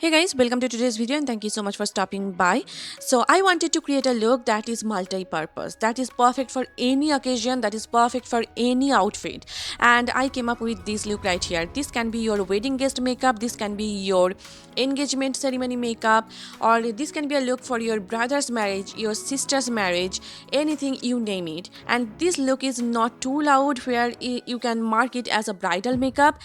Hey guys, welcome to today's video and thank you so much for stopping by. So I wanted to create a look that is multi-purpose, that is perfect for any occasion, that is perfect for any outfit. And I came up with this look right here. This can be your wedding guest makeup, this can be your engagement ceremony makeup, or this can be a look for your brother's marriage, your sister's marriage, anything, you name it. And this look is not too loud where you can mark it as a bridal makeup.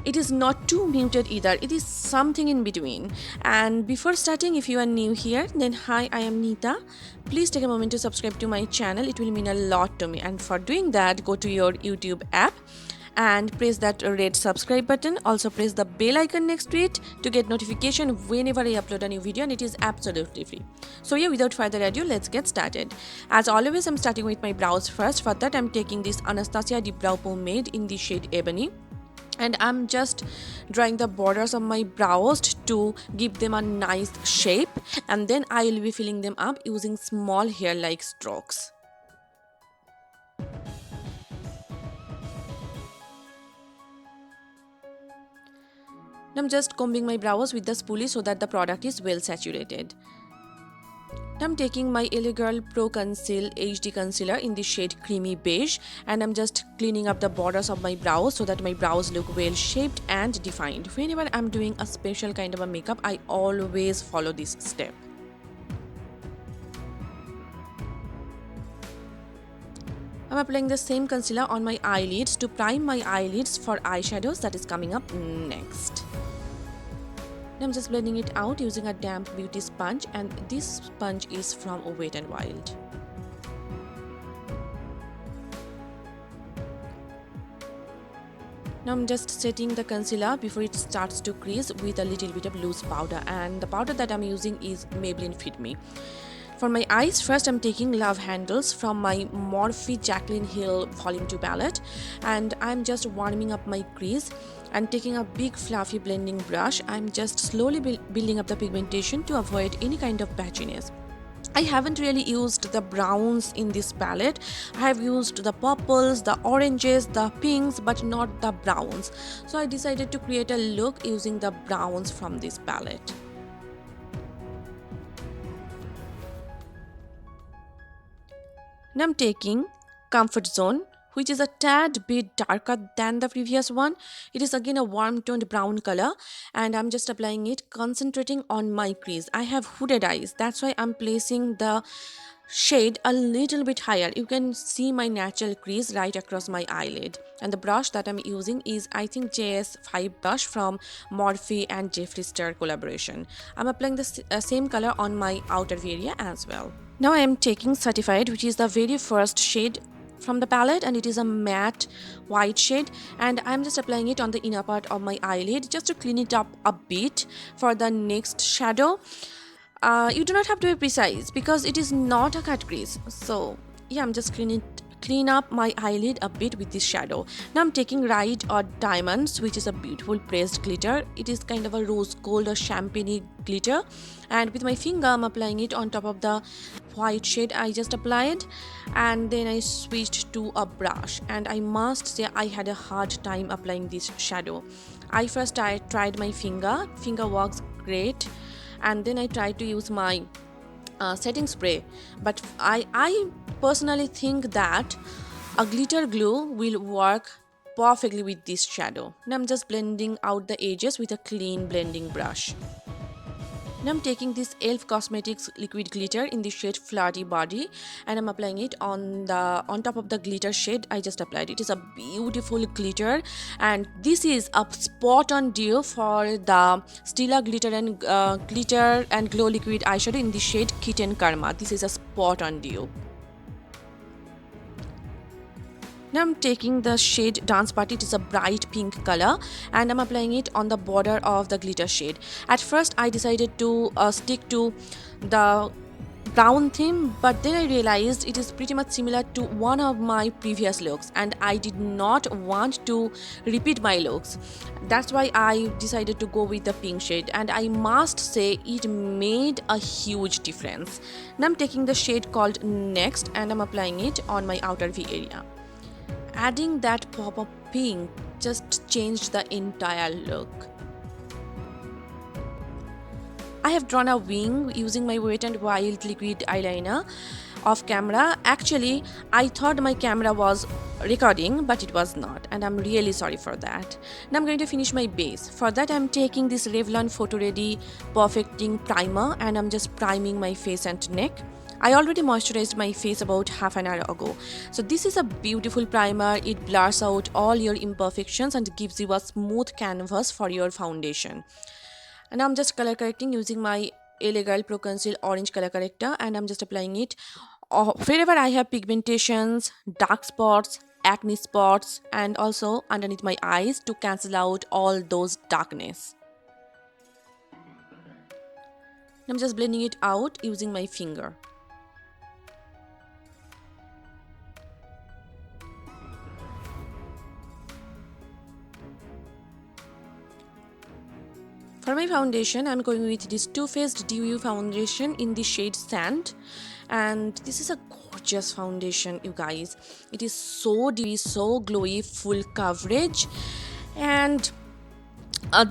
It is not too muted either, it is something in between. And before starting, if you are new here, then hi, I am Nita. Please take a moment to subscribe to my channel, it will mean a lot to me. And for doing that, go to your YouTube app and press that red subscribe button. Also press the bell icon next to it to get notification whenever I upload a new video, and it is absolutely free. So yeah, without further ado, let's get started. As always, I'm starting with my brows first. For that, I'm taking this Anastasia deep brow pomade in the shade Ebony, and I'm just drawing the borders of my brows to give them a nice shape, and then I will be filling them up using small hair like strokes. I'm just combing my brows with the spoolie so that the product is well saturated. I'm taking my L.A.Girl Pro Conceal HD Concealer in the shade Creamy Beige, and I'm just cleaning up the borders of my brows so that my brows look well shaped and defined. Whenever I'm doing a special kind of a makeup, I always follow this step. I'm applying the same concealer on my eyelids to prime my eyelids for eyeshadows that is coming up next. I'm just blending it out using a damp beauty sponge, and this sponge is from Wet n Wild. Now I'm just setting the concealer before it starts to crease with a little bit of loose powder, and the powder that I'm using is Maybelline Fit Me. For my eyes, first I'm taking Love Handles from my Morphe Jaclyn Hill Volume 2 palette, and I'm just warming up my crease and taking a big fluffy blending brush. I'm just slowly building up the pigmentation to avoid any kind of patchiness. I haven't really used the browns in this palette. I have used the purples, the oranges, the pinks, but not the browns. So I decided to create a look using the browns from this palette. Now I'm taking Comfort Zone, which is a tad bit darker than the previous one. It is again a warm toned brown color, and I'm just applying it, concentrating on my crease. I have hooded eyes, that's why I'm placing the shade a little bit higher. You can see my natural crease right across my eyelid, and the brush that I'm using is, I think, JS5 brush from Morphe and Jeffree Star collaboration. I'm applying the same color on my outer area as well. Now I am taking Certified, which is the very first shade from the palette, and it is a matte white shade, and I'm just applying it on the inner part of my eyelid just to clean it up a bit for the next shadow. You do not have to be precise because it is not a cut crease. So yeah, I'm just clean up my eyelid a bit with this shadow. Now I'm taking Ride or Diamonds, which is a beautiful pressed glitter. It is kind of a rose gold or champagne glitter, and with my finger I'm applying it on top of the white shade I just applied, and then I switched to a brush, and I must say I had a hard time applying this shadow. I first tried my finger works great, and then I tried to use my setting spray, but I personally think that a glitter glue will work perfectly with this shadow. Now I'm just blending out the edges with a clean blending brush. Now I'm taking this e.l.f. Cosmetics liquid glitter in the shade Flirty Body, and I'm applying it on top of the glitter shade I just applied. It is a beautiful glitter, and this is a spot on duo for the Stila glitter and glow liquid eyeshadow in the shade Kitten Karma. This is a spot on duo. Now I'm taking the shade Dance Party. It is a bright pink color, and I'm applying it on the border of the glitter shade. At first I decided to stick to the brown theme, but then I realized it is pretty much similar to one of my previous looks, and I did not want to repeat my looks. That's why I decided to go with the pink shade, and I must say it made a huge difference. Now I'm taking the shade called Next, and I'm applying it on my outer V area. Adding that pop of pink just changed the entire look. I have drawn a wing using my Wet n Wild liquid eyeliner off camera. Actually, I thought my camera was recording, but it was not, and I'm really sorry for that. Now I'm going to finish my base. For that, I'm taking this Revlon PhotoReady Perfecting Primer, and I'm just priming my face and neck. I already moisturized my face about half an hour ago. So this is a beautiful primer. It blurs out all your imperfections and gives you a smooth canvas for your foundation. And I'm just color correcting using my L.A.Girl Pro Conceal Orange Color Corrector, and I'm just applying it wherever I have pigmentations, dark spots, acne spots, and also underneath my eyes to cancel out all those darkness. I'm just blending it out using my finger. For my foundation, I'm going with this Too Faced Dewy foundation in the shade Sand, and this is a gorgeous foundation, you guys. It is so dewy, so glowy, full coverage, and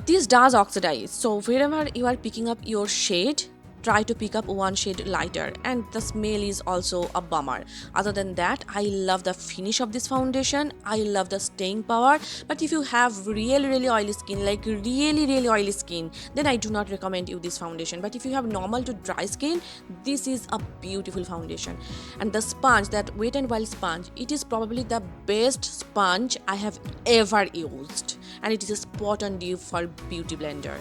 this does oxidize. So wherever you are picking up your shade, try to pick up one shade lighter, and the smell is also a bummer. Other than that, I love the finish of this foundation. I love the staying power. But if you have really oily skin, like really oily skin, then I do not recommend you this foundation. But if you have normal to dry skin, this is a beautiful foundation. And the sponge, that Wet n Wild sponge, it is probably the best sponge I have ever used, and it is a spot on dew for beauty blender.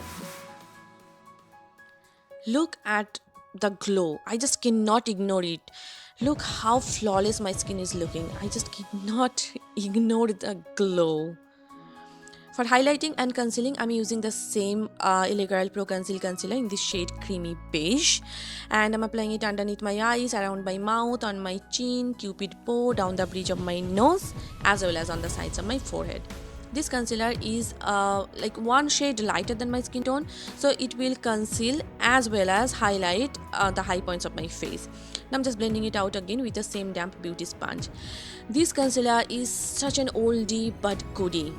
Look at the glow. I just cannot ignore it. Look how flawless my skin is looking. I just cannot ignore the glow. For highlighting and concealing, I'm using the same L.A.Girl Pro Conceal Concealer in the shade Creamy Beige. And I'm applying it underneath my eyes, around my mouth, on my chin, cupid bow, down the bridge of my nose, as well as on the sides of my forehead. This concealer is like one shade lighter than my skin tone, so it will conceal as well as highlight the high points of my face. Now I'm just blending it out again with the same damp beauty sponge. This concealer is such an oldie but goodie.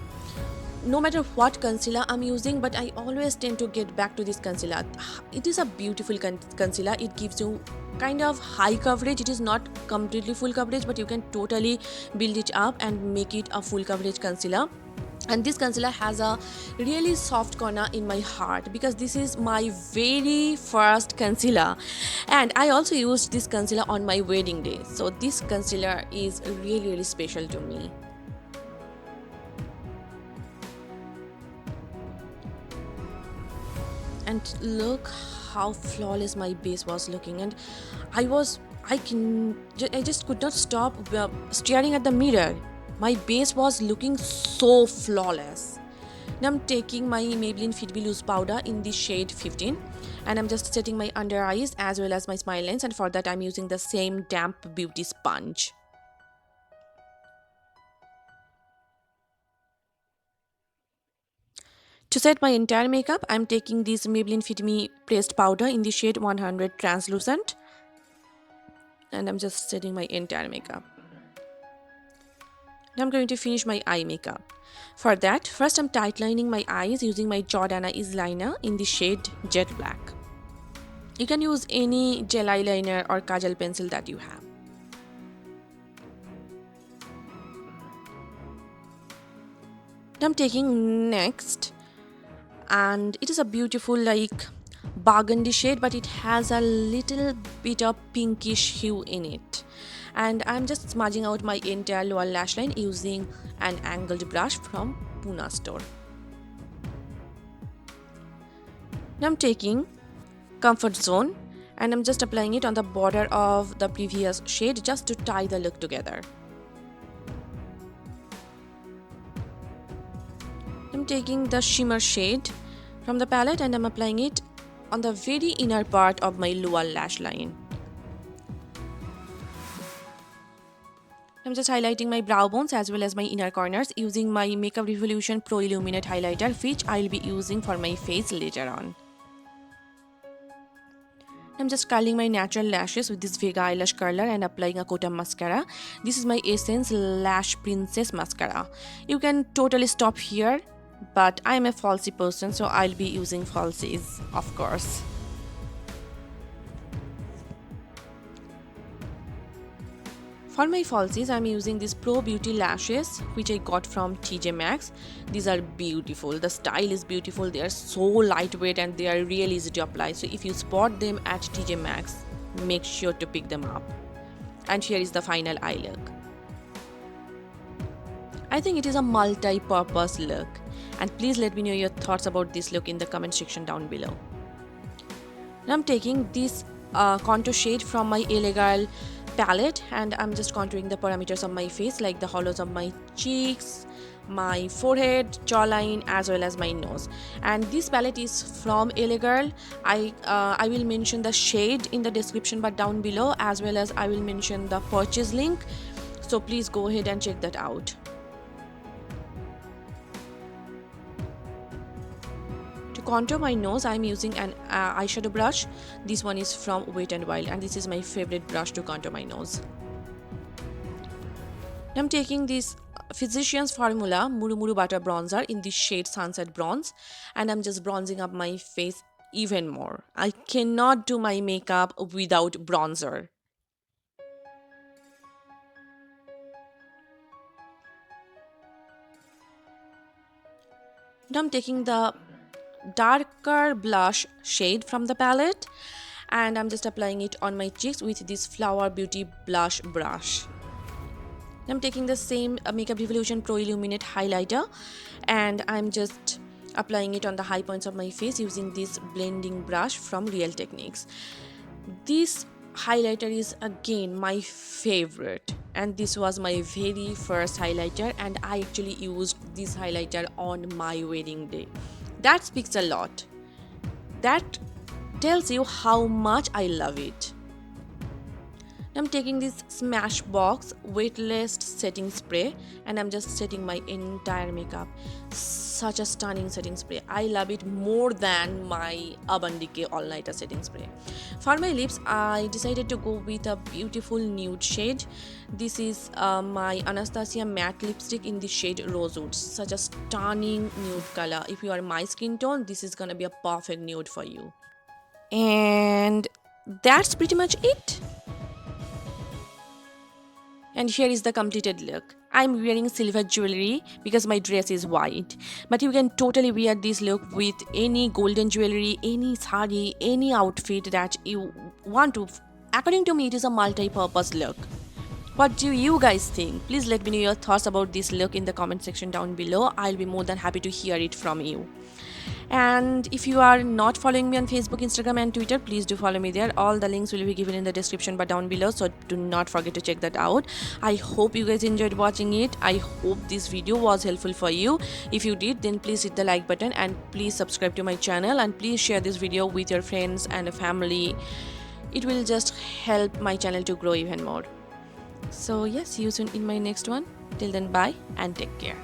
No matter what concealer I'm using, but I always tend to get back to this concealer. It is a beautiful concealer. It gives you kind of high coverage. It is not completely full coverage, but you can totally build it up and make it a full coverage concealer. And this concealer has a really soft corner in my heart because this is my very first concealer, and I also used this concealer on my wedding day. So this concealer is really special to me. And look how flawless my base was looking, and I just could not stop staring at the mirror. My base was looking so flawless. Now I'm taking my Maybelline Fit Me Loose powder in the shade 15, and I'm just setting my under eyes as well as my smile lines, and for that I'm using the same damp beauty sponge. To set my entire makeup, I'm taking this Maybelline Fit Me pressed powder in the shade 100 translucent, and I'm just setting my entire makeup. Now I'm going to finish my eye makeup. For that, first I'm tightlining my eyes using my Jordana Eyeliner in the shade Jet Black. You can use any gel eyeliner or kajal pencil that you have. Now I'm taking next, and it is a beautiful like burgundy shade, but it has a little bit of pinkish hue in it. And I'm just smudging out my entire lower lash line using an angled brush from Pune store. Now I'm taking Comfort Zone, and I'm just applying it on the border of the previous shade just to tie the look together. I'm taking the shimmer shade from the palette, and I'm applying it on the very inner part of my lower lash line. I'm just highlighting my brow bones as well as my inner corners using my Makeup Revolution Pro Illuminate highlighter, which I'll be using for my face later on. I'm just curling my natural lashes with this Vega eyelash curler and applying a coat of mascara. This is my Essence Lash Princess mascara. You can totally stop here, but I'm a falsy person, so I'll be using falsies, of course. For my falsies, I'm using these Pro Beauty lashes which I got from Tj Maxx. These are beautiful. The style is beautiful. They are so lightweight and they are really easy to apply. So if you spot them at Tj Maxx, make sure to pick them up. And here is the final eye look. I think it is a multi-purpose look. And please let me know your thoughts about this look in the comment section down below. Now I'm taking this contour shade from my L.A.Girl palette and I'm just contouring the parameters of my face, like the hollows of my cheeks, my forehead, jawline, as well as my nose. And this palette is from L.A.Girl. I will mention the shade in the description bar down below, as well as I will mention the purchase link, so please go ahead and check that out. To contour my nose, I'm using an eyeshadow brush. This one is from Wet n Wild and this is my favorite brush to contour my nose. Now I'm taking this Physicians Formula Muru Muru Butter Bronzer in this shade Sunset Bronze, and I'm just bronzing up my face even more. I cannot do my makeup without bronzer. Now I'm taking the darker blush shade from the palette and I'm just applying it on my cheeks with this Flower Beauty blush brush. I'm taking the same Makeup Revolution Pro Illuminate highlighter and I'm just applying it on the high points of my face using this blending brush from Real Techniques. This highlighter is again my favorite, and this was my very first highlighter, and I actually used this highlighter on my wedding day. That speaks a lot. That tells you how much I love it. I'm taking this Smashbox Weightless setting spray and I'm just setting my entire makeup. Such a stunning setting spray. I love it more than my Urban Decay All Nighter setting spray. For my lips, I decided to go with a beautiful nude shade. This is my Anastasia matte lipstick in the shade Rosewood. Such a stunning nude color. If you are my skin tone, this is gonna be a perfect nude for you. And that's pretty much it. And here is the completed look. I'm wearing silver jewelry because my dress is white. But you can totally wear this look with any golden jewelry, any sari, any outfit that you want to. According to me, it is a multi-purpose look. What do you guys think? Please let me know your thoughts about this look in the comment section down below. I'll be more than happy to hear it from you. And if you are not following me on Facebook, Instagram and Twitter, please do follow me there. All the links will be given in the description bar down below, so do not forget to check that out. I hope you guys enjoyed watching it. I hope this video was helpful for you. If you did, then please hit the like button and please subscribe to my channel and please share this video with your friends and family. It will just help my channel to grow even more. So yes, see you soon in my next one. Till then, bye and take care.